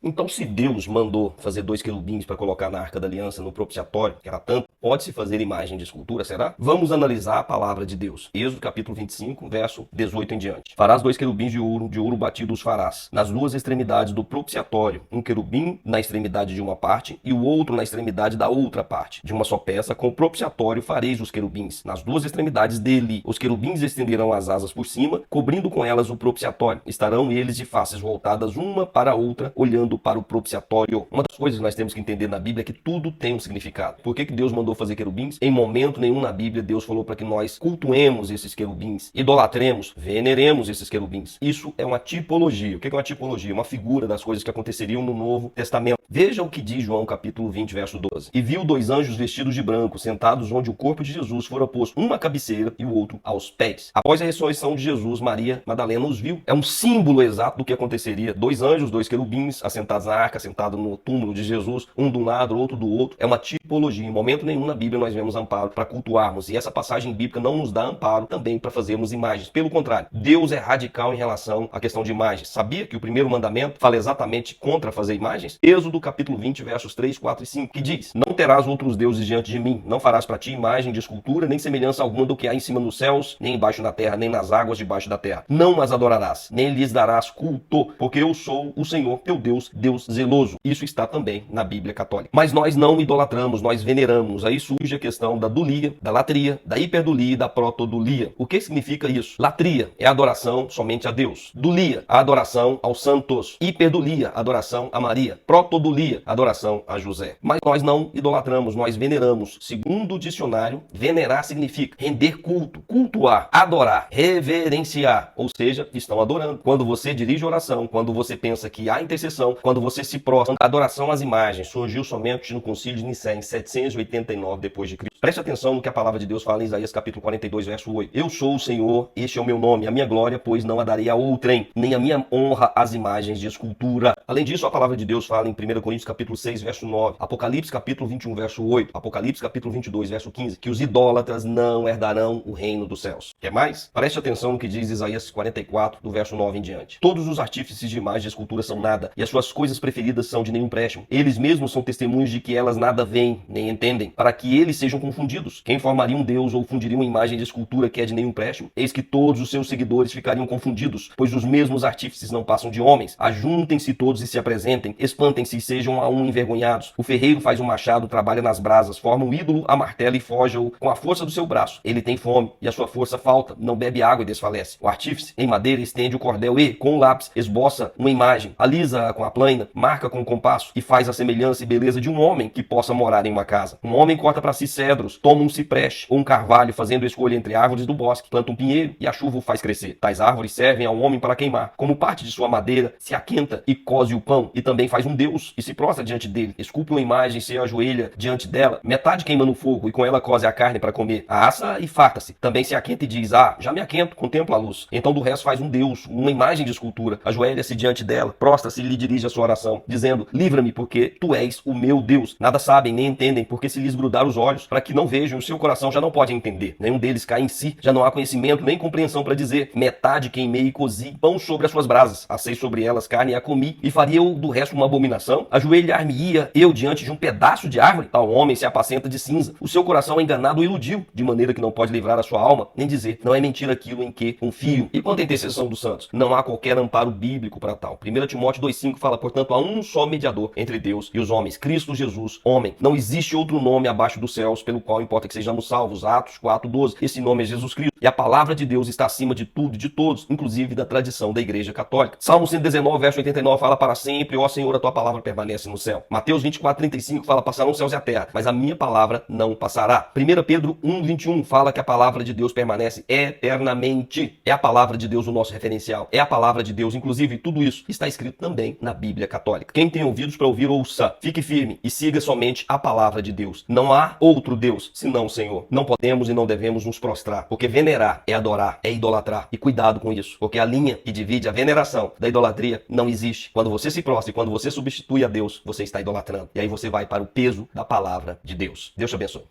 Então, se Deus mandou fazer 2 querubins para colocar na Arca da Aliança, no propiciatório, que era tanto, pode-se fazer imagem de escultura, será? Vamos analisar a palavra de Deus. Êxodo capítulo 25, verso 18 em diante. Farás 2 querubins de ouro batido os farás, nas duas extremidades do propiciatório, um querubim na extremidade de uma parte e o outro na extremidade da outra parte. De uma só peça, com o propiciatório fareis os querubins, nas duas extremidades dele. Os querubins estenderão as asas por cima, cobrindo com elas o propiciatório. Estarão eles de faces voltadas uma para a outra, olhando para o propiciatório. Uma das coisas que nós temos que entender na Bíblia é que tudo tem um significado. Por que Deus mandou fazer querubins? Em momento nenhum na Bíblia Deus falou para que nós cultuemos esses querubins, idolatremos, veneremos esses querubins. Isso é uma tipologia. O que é uma tipologia? Uma figura das coisas que aconteceriam no Novo Testamento. Veja o que diz João capítulo 20, verso 12. E viu 2 anjos vestidos de branco, sentados onde o corpo de Jesus fora posto, uma à cabeceira e o outro aos pés. Após a ressurreição de Jesus, Maria Madalena os viu. É um símbolo exato do que aconteceria. 2 anjos, 2 querubins, assentados na arca, sentados no túmulo de Jesus, um de um lado, outro do outro. É uma tipologia. Em momento nenhum na Bíblia nós vemos amparo para cultuarmos. E essa passagem bíblica não nos dá amparo também para fazermos imagens. Pelo contrário, Deus é radical em relação à questão de imagens. Sabia que o primeiro mandamento fala exatamente contra fazer imagens? Êxodo capítulo 20, versos 3, 4 e 5, que diz: Não terás outros deuses diante de mim, não farás para ti imagem de escultura, nem semelhança alguma do que há em cima nos céus, nem embaixo na terra, nem nas águas debaixo da terra. Não as adorarás, nem lhes darás culto, porque eu sou o Senhor teu Deus, Deus zeloso. Isso está também na Bíblia católica. Mas nós não idolatramos, nós veneramos. Aí surge a questão da dulia, da latria, da hiperdulia e da protodulia. O que significa isso? Latria é a adoração somente a Deus. Dulia, a adoração aos santos. Hiperdulia, a adoração a Maria. Protodulia, a adoração a José. Mas nós não idolatramos, nós veneramos. Segundo o dicionário, venerar significa render culto, cultuar, adorar, reverenciar. Ou seja, estão adorando. Quando você dirige oração, quando você pensa que há intercessão, quando você se prostra, a adoração às imagens surgiu somente no Concílio de Nicéia em 789 depois de Cristo. Preste atenção no que a palavra de Deus fala em Isaías capítulo 42, verso 8. Eu sou o Senhor, este é o meu nome, a minha glória, pois não a darei a outrem, nem a minha honra às imagens de escultura. Além disso, a palavra de Deus fala em 1 Coríntios capítulo 6, verso 9, Apocalipse capítulo 21, verso 8, Apocalipse capítulo 22, verso 15, que os idólatras não herdarão o reino dos céus. Quer mais? Preste atenção no que diz Isaías 44, do verso 9 em diante. Todos os artífices de imagens de escultura são nada, e as suas coisas preferidas são de nenhum empréstimo. Eles mesmos são testemunhos de que elas nada veem, nem entendem, para que eles sejam confundidos. Quem formaria um Deus ou fundiria uma imagem de escultura que é de nenhum empréstimo? Eis que todos os seus seguidores ficariam confundidos, pois os mesmos artífices não passam de homens. Ajuntem-se todos e se apresentem, espantem-se e sejam a um envergonhados. O ferreiro faz um machado, trabalha nas brasas, forma um ídolo, amartela e foja-o com a força do seu braço. Ele tem fome e a sua força falta, não bebe água e desfalece. O artífice, em madeira, estende o cordel e, com o lápis, esboça uma imagem, alisa-a com a plaina, marca com o compasso e faz a semelhança e beleza de um homem que possa morar em uma casa. Um homem corta para si cedros, toma um cipreste ou um carvalho, fazendo escolha entre árvores do bosque, planta um pinheiro e a chuva o faz crescer. Tais árvores servem ao homem para queimar. Como parte de sua madeira, se aquenta e coze o pão, e também faz um deus e se prostra diante dele. Esculpe uma imagem e se ajoelha diante dela. Metade queima no fogo e com ela coze a carne para comer. Assa e farta-se. Também se aquenta e diz: já me aquento, contempla a luz. Então do resto faz um deus, uma imagem de escultura. Ajoelha-se diante dela, prostra-se e lhe dirige a sua oração, dizendo: livra-me, porque tu és o meu Deus. Nada sabem nem entendem, porque se lhes grudar os olhos, para que não vejam, o seu coração já não pode entender. Nenhum deles cai em si, já não há conhecimento nem compreensão para dizer: metade queimei e cozi pão sobre as suas brasas, assei sobre elas carne e a comi, e faria eu do resto uma abominação? Ajoelhar-me-ia eu diante de um pedaço de árvore? Tal homem se apacenta de cinza. O seu coração é enganado o iludiu, de maneira que não pode livrar a sua alma, nem dizer: não é mentira aquilo em que confio. E quanto à intercessão dos santos, não há qualquer amparo bíblico para tal. 1 Timóteo 2,5 fala: portanto, há um só mediador entre Deus e os homens, Cristo Jesus, homem. Não existe outro nome abaixo dos céus pelo qual importa que sejamos salvos. Atos 4,12. Esse nome é Jesus Cristo. E a palavra de Deus está acima de tudo e de todos, inclusive da tradição da Igreja Católica. Salmo 119, verso 89 fala: para sempre, ó Senhor, a tua palavra permanece no céu. Mateus 24:35 fala: passarão os céus e a terra, mas a minha palavra não passará. 1 Pedro 1:21 fala que a palavra de Deus permanece eternamente. É a palavra de Deus o nosso referencial. É a palavra de Deus, inclusive tudo isso está escrito também na Bíblia Católica. Quem tem ouvidos para ouvir, ouça. Fique firme e siga somente a palavra de Deus. Não há outro Deus senão o Senhor. Não podemos e não devemos nos prostrar, porque venerar é adorar, é idolatrar. E cuidado com isso, porque a linha que divide a veneração da idolatria não existe. Quando você se prostra e quando você substitui a Deus, você está idolatrando. E aí você vai para o peso da palavra de Deus. Deus te abençoe.